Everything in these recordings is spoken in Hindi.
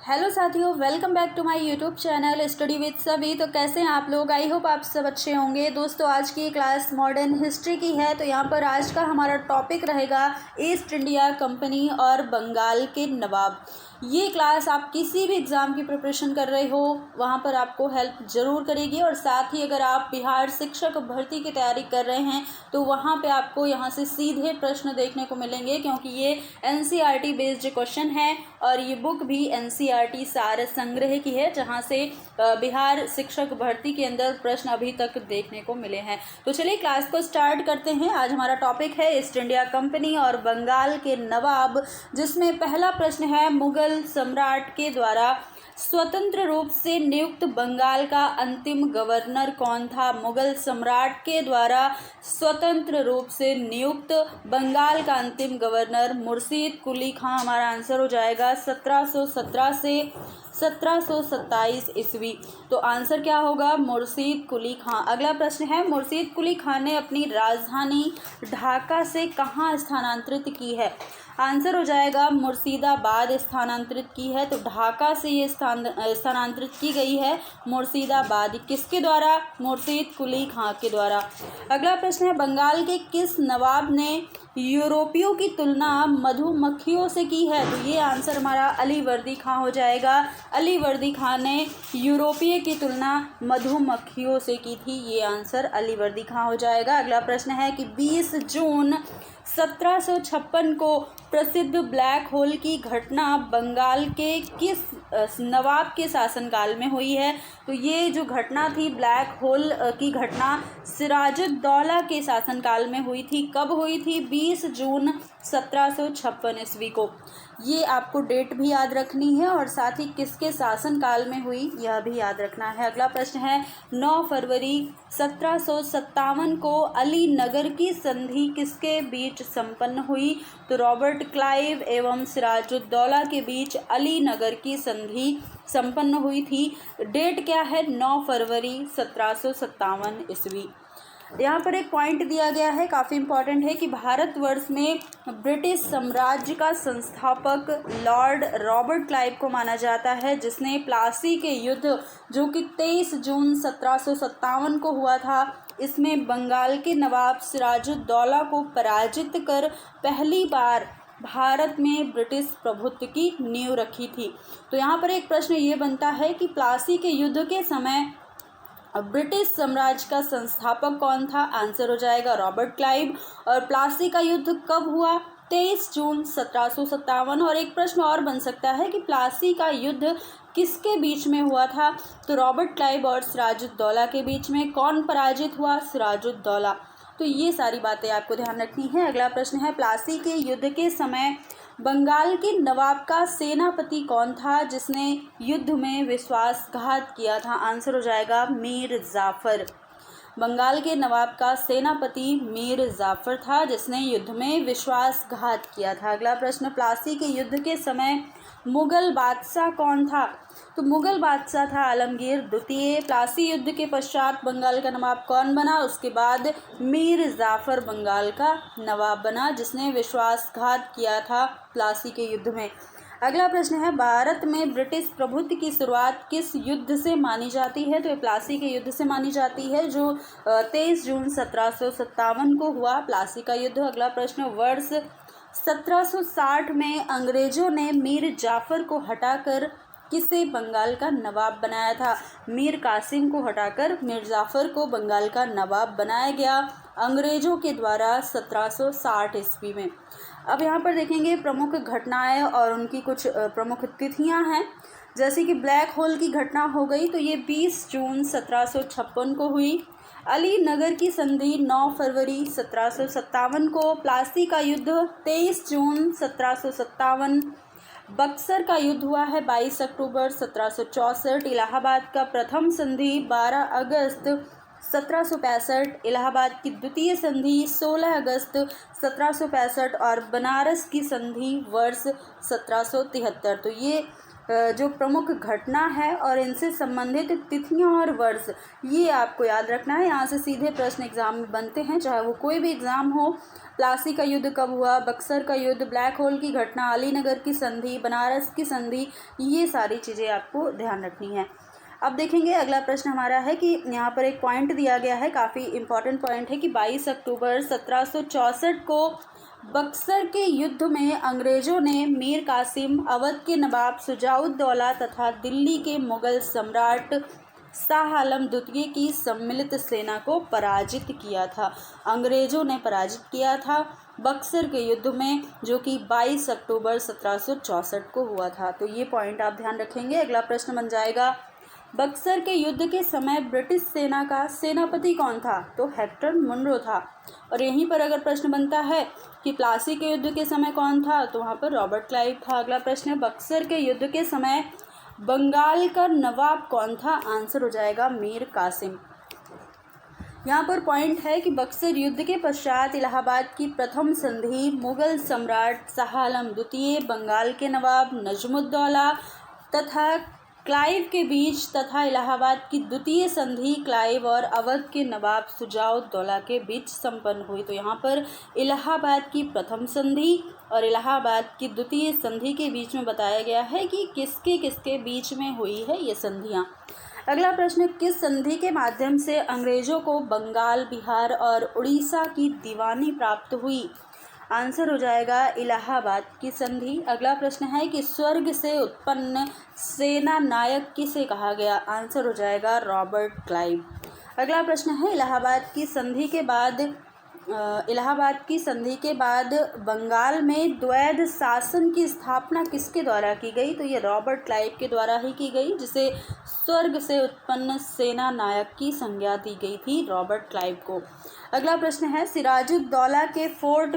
हेलो साथियों, welcome back to my YouTube channel study with सभी। तो कैसे हैं आप लोग? आई होप आप सब अच्छे होंगे। दोस्तों, आज की क्लास मॉडर्न हिस्ट्री की है। तो यहाँ पर आज का हमारा टॉपिक रहेगा ईस्ट इंडिया कंपनी और बंगाल के नवाब। ये क्लास आप किसी भी एग्ज़ाम की प्रिपरेशन कर रहे हो वहाँ पर आपको हेल्प ज़रूर करेगी। और साथ ही अगर आप बिहार शिक्षक भर्ती की तैयारी कर रहे हैं तो वहाँ पे आपको यहाँ से सीधे प्रश्न देखने को मिलेंगे, क्योंकि ये एनसीईआरटी बेस्ड क्वेश्चन है और ये बुक भी एनसीईआरटी सार संग्रह की है, जहाँ से बिहार शिक्षक भर्ती के अंदर प्रश्न अभी तक देखने को मिले हैं। तो चलिए क्लास को स्टार्ट करते हैं। आज हमारा टॉपिक है ईस्ट इंडिया कंपनी और बंगाल के नवाब, जिसमें पहला प्रश्न है, मुगल सम्राट के द्वारा स्वतंत्र रूप से नियुक्त बंगाल का अंतिम गवर्नर कौन था? मुगल सम्राट के द्वारा स्वतंत्र रूप से नियुक्त बंगाल का अंतिम गवर्नर मुर्शीद कुली खां हमारा आंसर हो जाएगा 1717 से 1727 ईस्वी। तो आंसर क्या होगा? मुर्शीद कुली खां। अगला प्रश्न है, मुर्शीद कुली खां ने अपनी राजधानी ढाका से कहाँ स्थानांतरित की है? आंसर हो जाएगा मुर्शिदाबाद स्थानांतरित की है। तो ढाका से ये स्थानांतरित की गई है मुर्शिदाबाद। किसके द्वारा? मुर्शीद कुली खां के द्वारा। अगला प्रश्न है, बंगाल के किस नवाब ने यूरोपियों की तुलना मधुमक्खियों से की है? तो ये आंसर हमारा अलीवर्दी खां हो जाएगा। अलीवर्दी खां ने यूरोपीय की तुलना मधुमक्खियों से की थी। ये आंसर अलीवर्दी खां हो जाएगा। अगला प्रश्न है कि 20 जून 1756 को प्रसिद्ध ब्लैक होल की घटना बंगाल के किस नवाब के शासनकाल में हुई है? तो ये जो घटना थी ब्लैक होल की घटना सिराजुद्दौला के शासनकाल में हुई थी। कब हुई थी? 20 जून 1756 ईस्वी को। ये आपको डेट भी याद रखनी है और साथ ही किसके शासनकाल में हुई यह भी याद रखना है। अगला प्रश्न है, 9 फरवरी 1757 को अली नगर की संधि किसके बीच संपन्न हुई? तो रॉबर्ट क्लाइव एवं सिराजुद्दौला के बीच अली नगर की संधि संपन्न हुई थी। डेट क्या है? 9 फरवरी 1757 ईस्वी। यहाँ पर एक पॉइंट दिया गया है, काफ़ी इम्पॉर्टेंट है, कि भारतवर्ष में ब्रिटिश साम्राज्य का संस्थापक लॉर्ड रॉबर्ट क्लाइव को माना जाता है, जिसने प्लासी के युद्ध जो कि 23 जून 1757 को हुआ था, इसमें बंगाल के नवाब सिराजुद्दौला को पराजित कर पहली बार भारत में ब्रिटिश प्रभुत्व की नींव रखी थी। तो यहाँ पर एक प्रश्न ये बनता है कि प्लासी के युद्ध के समय ब्रिटिश साम्राज्य का संस्थापक कौन था? आंसर हो जाएगा रॉबर्ट क्लाइव। और प्लासी का युद्ध कब हुआ? 23 जून 1757। और एक प्रश्न और बन सकता है कि प्लासी का युद्ध किसके बीच में हुआ था? तो रॉबर्ट क्लाइव और सिराजुद्दौला के बीच में। कौन पराजित हुआ? सिराजुद्दौला। तो ये सारी बातें आपको ध्यान रखनी है। अगला प्रश्न है, प्लासी के युद्ध के समय बंगाल के नवाब का सेनापति कौन था जिसने युद्ध में विश्वासघात किया था? आंसर हो जाएगा मीर जाफर। बंगाल के नवाब का सेनापति मीर जाफर था, जिसने युद्ध में विश्वासघात किया था। अगला प्रश्न, प्लासी के युद्ध के समय मुगल बादशाह कौन था? तो मुगल बादशाह था आलमगीर द्वितीय। प्लासी युद्ध के पश्चात बंगाल का नवाब कौन बना? उसके बाद मीर जाफर बंगाल का नवाब बना, जिसने विश्वासघात किया था प्लासी के युद्ध में। अगला प्रश्न है, भारत में ब्रिटिश प्रभुत्व की शुरुआत किस युद्ध से मानी जाती है? तो ये प्लासी के युद्ध से मानी जाती है, जो 23 जून 1757 को हुआ, प्लासी का युद्ध। अगला प्रश्न, वर्ष 1760 में अंग्रेजों ने मीर जाफर को हटाकर किसे बंगाल का नवाब बनाया था? मीर कासिम को हटाकर मीर जाफर को बंगाल का नवाब बनाया गया अंग्रेजों के द्वारा 1760 ईस्वी में। अब यहाँ पर देखेंगे प्रमुख घटनाएं और उनकी कुछ प्रमुख तिथियां हैं। जैसे कि ब्लैक होल की घटना हो गई, तो ये 20 जून 1756 को हुई। अली नगर की संधि 9 फरवरी 1757 को। प्लासी का युद्ध 23 जून 1757। बक्सर का युद्ध हुआ है 22 अक्टूबर 1764। इलाहाबाद का प्रथम संधि 12 अगस्त 1765। इलाहाबाद की द्वितीय संधि 16 अगस्त 1765 और बनारस की संधि वर्ष 1773। तो ये जो प्रमुख घटना है और इनसे संबंधित तिथियां और वर्ष, ये आपको याद रखना है। यहाँ से सीधे प्रश्न एग्जाम में बनते हैं, चाहे वो कोई भी एग्ज़ाम हो। प्लासी का युद्ध कब हुआ, बक्सर का युद्ध, ब्लैक होल की घटना, अलीनगर की संधि, बनारस की संधि, ये सारी चीज़ें आपको ध्यान रखनी है। अब देखेंगे अगला प्रश्न हमारा है कि यहाँ पर एक पॉइंट दिया गया है, काफ़ी इम्पॉर्टेंट पॉइंट है कि 22 अक्टूबर 1764 को बक्सर के युद्ध में अंग्रेज़ों ने मीर कासिम, अवध के नवाब शुजाउद्दौला तथा दिल्ली के मुग़ल सम्राट शाह आलम द्वितीय की सम्मिलित सेना को पराजित किया था। अंग्रेज़ों ने पराजित किया था बक्सर के युद्ध में, जो कि 22 अक्टूबर 1764 को हुआ था। तो ये पॉइंट आप ध्यान रखेंगे। अगला प्रश्न बन जाएगा, बक्सर के युद्ध के समय ब्रिटिश सेना का सेनापति कौन था? तो हेक्टर मुनरो था। और यहीं पर अगर प्रश्न बनता है कि प्लासी के युद्ध के समय कौन था, तो वहाँ पर रॉबर्ट क्लाइव था। अगला प्रश्न है, बक्सर के युद्ध के समय बंगाल का नवाब कौन था? आंसर हो जाएगा मीर कासिम। यहाँ पर पॉइंट है कि बक्सर युद्ध के पश्चात इलाहाबाद की प्रथम संधि मुग़ल सम्राट शाह आलम द्वितीय, बंगाल के नवाब नजमुद्दौला तथा क्लाइव के बीच तथा इलाहाबाद की द्वितीय संधि क्लाइव और अवध के नवाब शुजाउद्दौला के बीच संपन्न हुई। तो यहाँ पर इलाहाबाद की प्रथम संधि और इलाहाबाद की द्वितीय संधि के बीच में बताया गया है कि किसके किसके बीच में हुई है ये संधियाँ। अगला प्रश्न, किस संधि के माध्यम से अंग्रेज़ों को बंगाल, बिहार और उड़ीसा की दीवानी प्राप्त हुई? आंसर हो जाएगा इलाहाबाद की संधि। अगला प्रश्न है कि स्वर्ग से उत्पन्न सेना नायक किसे कहा गया? आंसर हो जाएगा रॉबर्ट क्लाइव। अगला प्रश्न है, इलाहाबाद की संधि के बाद बंगाल में द्वैध शासन की स्थापना किसके द्वारा की गई? तो ये रॉबर्ट क्लाइव के द्वारा ही की गई, जिसे स्वर्ग से उत्पन्न सेना नायक की संज्ञा दी गई थी रॉबर्ट क्लाइव को। अगला प्रश्न है, सिराजुद्दौला के फोर्ट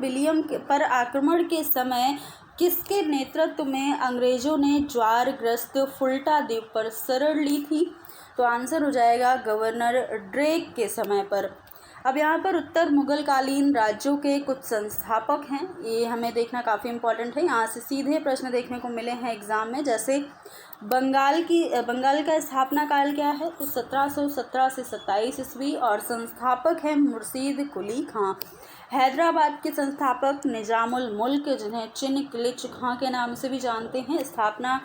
विलियम पर आक्रमण के समय किसके नेतृत्व में अंग्रेज़ों ने ज्वारग्रस्त फुल्टा द्वीप पर शरण ली थी? तो आंसर हो जाएगा गवर्नर ड्रेक के समय पर। अब यहाँ पर उत्तर मुगल कालीन राज्यों के कुछ संस्थापक हैं, ये हमें देखना काफ़ी इम्पोर्टेंट है। यहाँ से सीधे प्रश्न देखने को मिले हैं एग्ज़ाम में, जैसे बंगाल का स्थापना काल क्या है? तो 1717 से 27 ईस्वी और संस्थापक है मुर्शीद कुली खां। हैदराबाद के संस्थापक निजामुल मुल्क, जिन्हें चिन किलिच खां के नाम से भी जानते हैं। स्थापना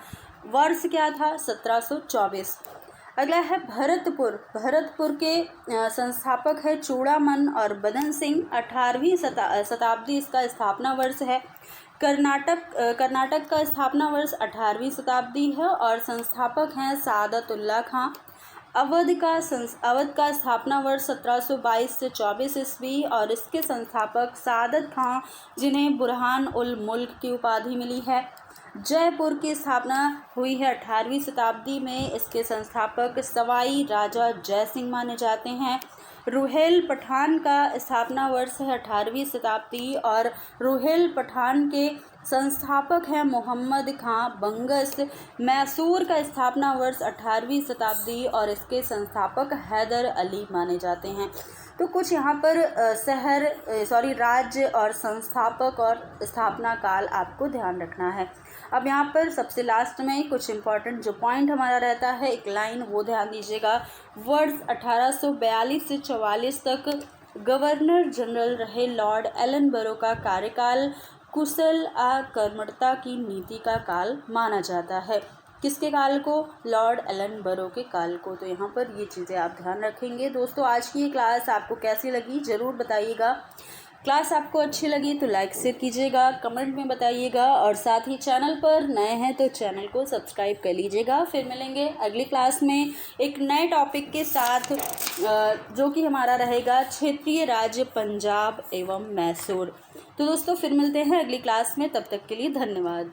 वर्ष क्या था? 1724। अगला है भरतपुर के संस्थापक है चूड़ामन और बदन सिंह। 18वीं शताब्दी इसका स्थापना वर्ष है। कर्नाटक का स्थापना वर्ष 18वीं शताब्दी है और संस्थापक हैं सादतुल्ला खां। अवध का स्थापना वर्ष 1722 से 24 ईस्वी और इसके संस्थापक सादत खां, जिन्हें बुरहान उल मुल्क की उपाधि मिली है। जयपुर की स्थापना हुई है 18वीं शताब्दी में, इसके संस्थापक सवाई राजा जय सिंह माने जाते हैं। रुहेल पठान का स्थापना वर्ष है 18वीं शताब्दी और रुहेल पठान के संस्थापक हैं मोहम्मद खां बंगस। मैसूर का स्थापना वर्ष 18वीं शताब्दी और इसके संस्थापक हैदर अली माने जाते हैं। तो कुछ यहाँ पर राज्य और संस्थापक और स्थापना काल आपको ध्यान रखना है। अब यहाँ पर सबसे लास्ट में कुछ इम्पॉर्टेंट जो पॉइंट हमारा रहता है, एक लाइन वो ध्यान दीजिएगा। वर्ष 1842 से 44 तक गवर्नर जनरल रहे लॉर्ड एलनबरो का कार्यकाल कुशल कर्मठता की नीति का काल माना जाता है। किसके काल को? लॉर्ड एलनबरो के काल को। तो यहाँ पर ये चीज़ें आप ध्यान रखेंगे। दोस्तों, आज की ये क्लास आपको कैसी लगी ज़रूर बताइएगा। क्लास आपको अच्छी लगी तो लाइक शेयर कीजिएगा, कमेंट में बताइएगा और साथ ही चैनल पर नए हैं तो चैनल को सब्सक्राइब कर लीजिएगा। फिर मिलेंगे अगली क्लास में एक नए टॉपिक के साथ, जो कि हमारा रहेगा क्षेत्रीय राज्य पंजाब एवं मैसूर। तो दोस्तों, फिर मिलते हैं अगली क्लास में, तब तक के लिए धन्यवाद।